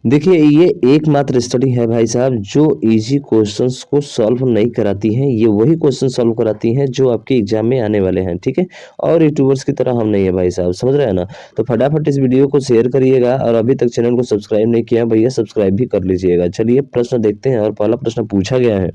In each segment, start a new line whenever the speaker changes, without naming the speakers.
देखिए, ये एकमात्र स्टडी है भाई साहब जो इजी क्वेश्चंस को सॉल्व नहीं कराती है। ये वही क्वेश्चन सॉल्व कराती हैं जो आपके एग्जाम में आने वाले हैं, ठीक है। और यूट्यूबर्स की तरह हम नहीं है भाई साहब, समझ रहे हैं ना। तो फटाफट इस वीडियो को शेयर करिएगा और अभी तक चैनल को सब्सक्राइब नहीं किया है भैया, सब्सक्राइब भी कर लीजिएगा। चलिए प्रश्न देखते हैं। और पहला प्रश्न पूछा गया है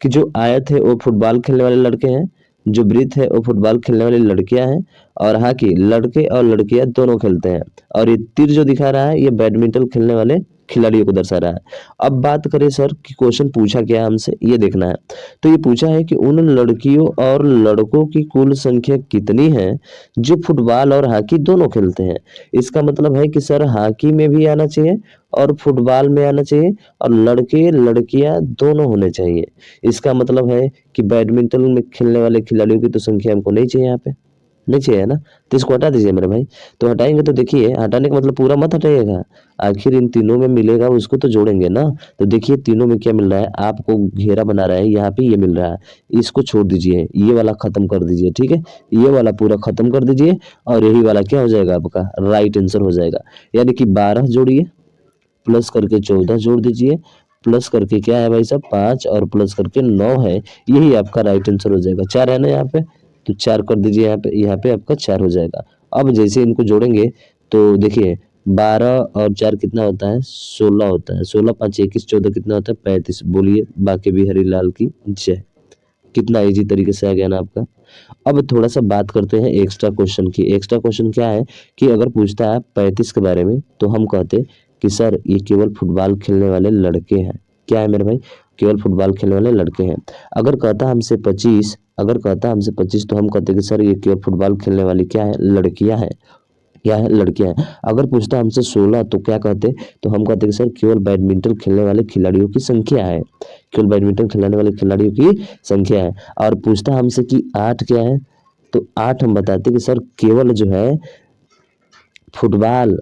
कि जो आयत है वो फुटबॉल खेलने वाले लड़के हैं, जो वृत्त है वो फुटबॉल खेलने वाली लड़कियां हैं, और हॉकी लड़के और लड़कियां दोनों खेलते हैं, और ये तीर जो दिखा रहा है ये बैडमिंटन खेलने वाले खिलाड़ियों को दर्शा रहा है। अब बात करें सर कि क्वेश्चन पूछा क्या है हमसे, ये देखना है। तो ये पूछा है कि उन लड़कियों और लड़कों की कुल संख्या कितनी है जो फुटबॉल और हॉकी दोनों खेलते हैं। इसका मतलब है कि सर हॉकी में भी आना चाहिए और फुटबॉल में आना चाहिए, और लड़के लड़कियां दोनों होने चाहिए। इसका मतलब है कि बैडमिंटन में खेलने वाले खिलाड़ियों की तो संख्या हमको नहीं चाहिए, यहाँ पे नहीं चाहिए है ना। तो इसको हटा दीजिए मेरे भाई। तो हटाएंगे तो देखिए, हटाने का मतलब पूरा मत हटाइएगा, आखिर इन तीनों में मिलेगा उसको तो जोड़ेंगे ना। तो देखिए तीनों में क्या मिल रहा है, आपको घेरा बना रहा है यहाँ पे, ये मिल रहा है। इसको छोड़ दीजिए, ये वाला खत्म कर दीजिए, ठीक है। ये वाला पूरा खत्म कर दीजिए और यही वाला क्या हो जाएगा, आपका राइट आंसर हो जाएगा। यानी कि 12 जोड़िए, प्लस करके 14 जोड़ दीजिए, प्लस करके क्या है भाई साहब 5, और प्लस करके 9 है। यही आपका राइट आंसर हो जाएगा। 4 है ना यहाँ पे, तो 4 कर दीजिए यहाँ पे आपका 4 हो जाएगा। अब जैसे इनको जोड़ेंगे तो देखिए 12 और 4 कितना होता है, 16 होता है। 16 5 21 14 कितना होता है, 35। बोलिए बाकी बिहारी लाल की जय। कितना इजी तरीके से आ गया ना आपका। अब थोड़ा सा बात करते हैं एक्स्ट्रा क्वेश्चन की। एक्स्ट्रा क्वेश्चन क्या है कि अगर पूछता है 35 के बारे में, तो हम कहते कि सर ये केवल फुटबॉल खेलने वाले लड़के हैं। क्या है मेरे भाई, केवल फुटबॉल खेलने वाले लड़के हैं। अगर कहता हमसे 25, अगर कहता हमसे 25, तो हम कहते कि सर ये केवल फुटबॉल खेलने वाली क्या है, लड़कियां हैं। क्या है, लड़कियां हैं। अगर पूछता हमसे 16, तो क्या कहते, तो हम कहते कि सर केवल बैडमिंटन खेलने वाले खिलाड़ियों की संख्या है, केवल बैडमिंटन खिलाने वाले खिलाड़ियों की संख्या है। और पूछता हमसे कि 8 क्या है, तो 8 हम बताते कि सर केवल जो है फुटबॉल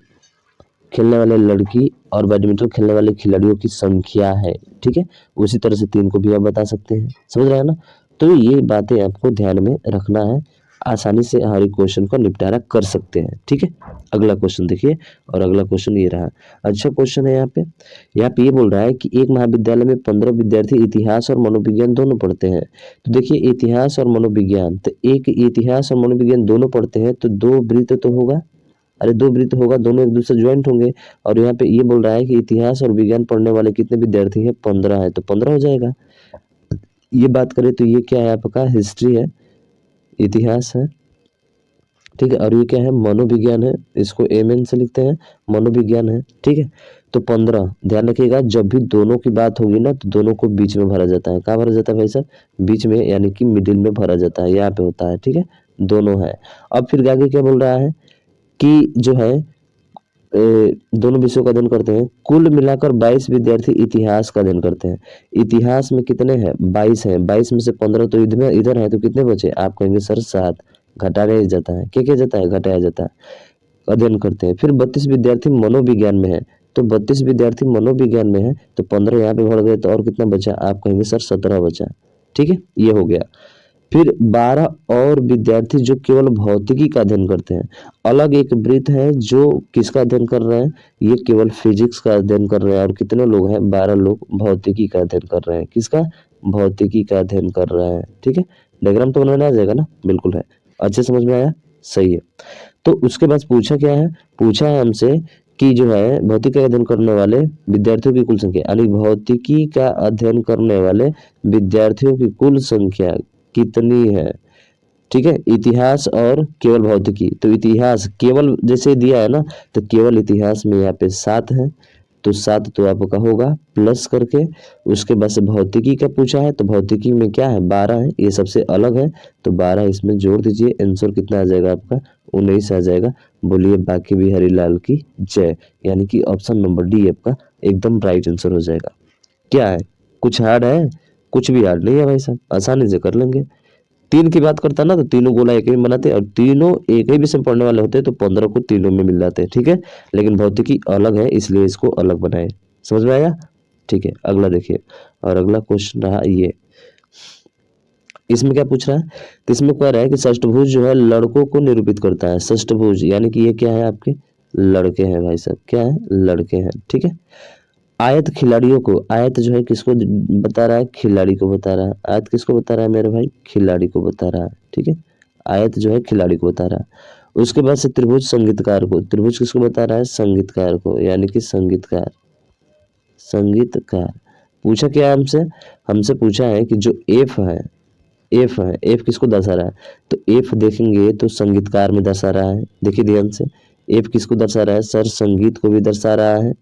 खेलने वाले लड़की और बैडमिंटन खेलने वाले खिलाड़ियों की संख्या है, ठीक है। उसी तरह से 3 को भी आप बता सकते हैं, समझ रहे हैं ना। तो ये बातें आपको ध्यान में रखना है, आसानी से हर एक क्वेश्चन का निपटारा कर सकते हैं, ठीक है। अगला क्वेश्चन देखिए, और अगला क्वेश्चन ये रहा। अच्छा क्वेश्चन है यहाँ पे ये बोल रहा है कि एक महाविद्यालय में 15 विद्यार्थी इतिहास और मनोविज्ञान दोनों पढ़ते हैं। तो देखिए इतिहास और मनोविज्ञान, तो एक इतिहास और मनोविज्ञान दोनों पढ़ते हैं तो 2 वृत्त तो होगा। अरे 2 वृत्त होगा, दोनों एक दूसरे ज्वाइंट होंगे। और यहाँ पे ये बोल रहा है कि इतिहास और विज्ञान पढ़ने वाले कितने विद्यार्थी हैं, 15 है, तो 15 हो जाएगा। ये बात करें तो ये क्या है, आपका हिस्ट्री है, इतिहास है, ठीक है। और ये क्या है, मनोविज्ञान है, इसको एम से लिखते हैं, मनोविज्ञान है, ठीक है। तो 15 ध्यान रखिएगा, जब भी दोनों की बात होगी ना तो दोनों को बीच में भरा जाता है। कहाँ भरा जाता है भाई साहब, बीच में, यानी कि मिडिल में भरा जाता है, यहाँ पे होता है, ठीक है। दोनों है। अब फिर आगे क्या बोल रहा है कि जो है दोनों विषयों का अध्ययन करते हैं। कुल मिलाकर 22 विद्यार्थी इतिहास का अध्ययन करते हैं। इतिहास में कितने हैं, 22 हैं। 22 में से 15 तो इधर है, तो कितने बचे, आप कहेंगे सर 7। घटाया जाता है, क्या किया जाता है, घटाया जाता है, अध्ययन करते हैं। फिर 32 विद्यार्थी मनोविज्ञान में है, तो 32 विद्यार्थी मनोविज्ञान में है, तो 15 यहाँ पे भर गए, तो और कितना बचा, आप कहेंगे सर 17 बचा, ठीक है। ये हो गया। फिर 12 और विद्यार्थी जो केवल भौतिकी का अध्ययन करते हैं। अलग एक वृत्त है जो किसका अध्ययन कर रहे हैं, ये केवल फिजिक्स का अध्ययन कर रहे हैं। और कितने लोग हैं, 12 लोग भौतिकी का अध्ययन कर रहे हैं। किसका, भौतिकी का अध्ययन कर रहे हैं, ठीक है। डायग्राम तो बनाना आ जाएगा ना, बिल्कुल है। अच्छे समझ में आया, सही है। तो उसके बाद पूछा क्या है, पूछा है हमसे कि जो है भौतिकी का अध्ययन करने वाले विद्यार्थियों की कुल संख्या, यानी भौतिकी का अध्ययन करने वाले विद्यार्थियों की कुल संख्या कितनी है, ठीक है। इतिहास और केवल भौतिकी, तो इतिहास केवल जैसे दिया है ना, तो केवल इतिहास में यहाँ पे 7 है, तो 7 तो आपका होगा प्लस करके। उसके बाद से भौतिकी का पूछा है, तो भौतिकी में क्या है, 12 है, ये सबसे अलग है, तो 12 इसमें जोड़ दीजिए। आंसर कितना आ जाएगा आपका, 19 आ जाएगा। बोलिए बाकी बिहारी लाल की जय। यानी कि ऑप्शन नंबर डी आपका एकदम राइट आंसर हो जाएगा। क्या है, कुछ हार्ड है, कुछ भी हार्ड नहीं है भाई साहब, आसानी से कर लेंगे। 3 की बात करता ना, तो तीनों गोला एक ही में बनाते, और तीनों एक ही विषय में पढ़ने वाले होते, तो 15 को तीनों में मिल जाते हैं, ठीक है। लेकिन भौतिकी अलग है, इसलिए इसको अलग बनाए। समझ में आया, ठीक है। अगला देखिए, और अगला क्वेश्चन रहा ये। इसमें क्या पूछ रहा है, तो इसमें कह रहा है कि षष्ठभुज जो है लड़कों को निरूपित करता है। षष्ठभुज यानी कि ये क्या है, आपके लड़के हैं भाई साहब, क्या है, लड़के हैं, ठीक है। आयत खिलाड़ियों को, आयत जो है किसको बता रहा है, खिलाड़ी को बता रहा है। आयत किसको बता रहा है मेरे भाई, खिलाड़ी को बता रहा है, ठीक है। आयत जो है खिलाड़ी को बता रहा है। उसके बाद से त्रिभुज संगीतकार को, त्रिभुज किसको बता रहा है, संगीतकार को, यानी कि संगीतकार, संगीतकार। पूछा क्या है हमसे, हमसे पूछा है कि जो एफ है, एफ है, एफ किसको दर्शा रहा है, तो एफ देखेंगे तो संगीतकार में दर्शा रहा है। देखिए ध्यान से, एफ किसको दर्शा रहा है सर, संगीत को भी दर्शा रहा है।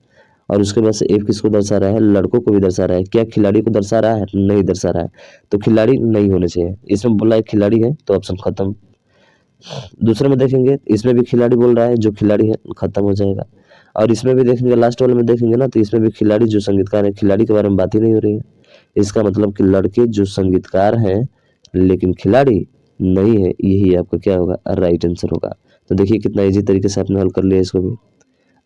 और उसके बाद से एफ किसको दर्शा रहा है, लड़कों को भी दर्शा रहा है। क्या खिलाड़ी को दर्शा रहा है, नहीं दर्शा रहा है, तो खिलाड़ी नहीं होने चाहिए। इसमें बोला है खिलाड़ी है तो ऑप्शन खत्म। दूसरे में देखेंगे, इसमें भी खिलाड़ी बोल रहा है, जो खिलाड़ी है खत्म हो जाएगा। और इसमें भी देखेंगे, लास्ट वाले में देखेंगे ना, तो इसमें भी खिलाड़ी जो संगीतकार है, खिलाड़ी के बारे में बात ही नहीं हो रही है। इसका मतलब कि लड़के जो संगीतकार हैं लेकिन खिलाड़ी नहीं है, यही आपका क्या होगा, राइट आंसर होगा। तो देखिए कितना इजी तरीके से आपने हल कर लिया इसको भी।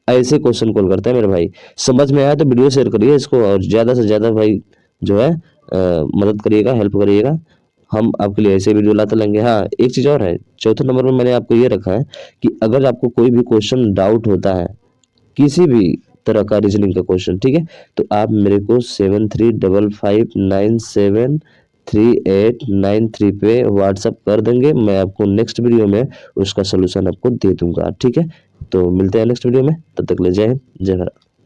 ऐसे क्वेश्चन कॉल करते हैं मेरे भाई। समझ में आया तो वीडियो शेयर करिए इसको, और ज़्यादा से ज़्यादा भाई जो है मदद करिएगा, हेल्प करिएगा। हम आपके लिए ऐसे वीडियो लाते रहेंगे। हाँ, एक चीज़ और है, चौथे नंबर में मैंने आपको ये रखा है कि अगर आपको कोई भी क्वेश्चन डाउट होता है, किसी भी तरह का रीजनिंग का क्वेश्चन, ठीक है, तो आप मेरे को 7355973893 पे व्हाट्सअप कर देंगे। मैं आपको नेक्स्ट वीडियो में उसका सोल्यूशन आपको दे दूंगा, ठीक है। तो मिलते हैं नेक्स्ट वीडियो में, तब तक ले जय हिंद, जय भारत।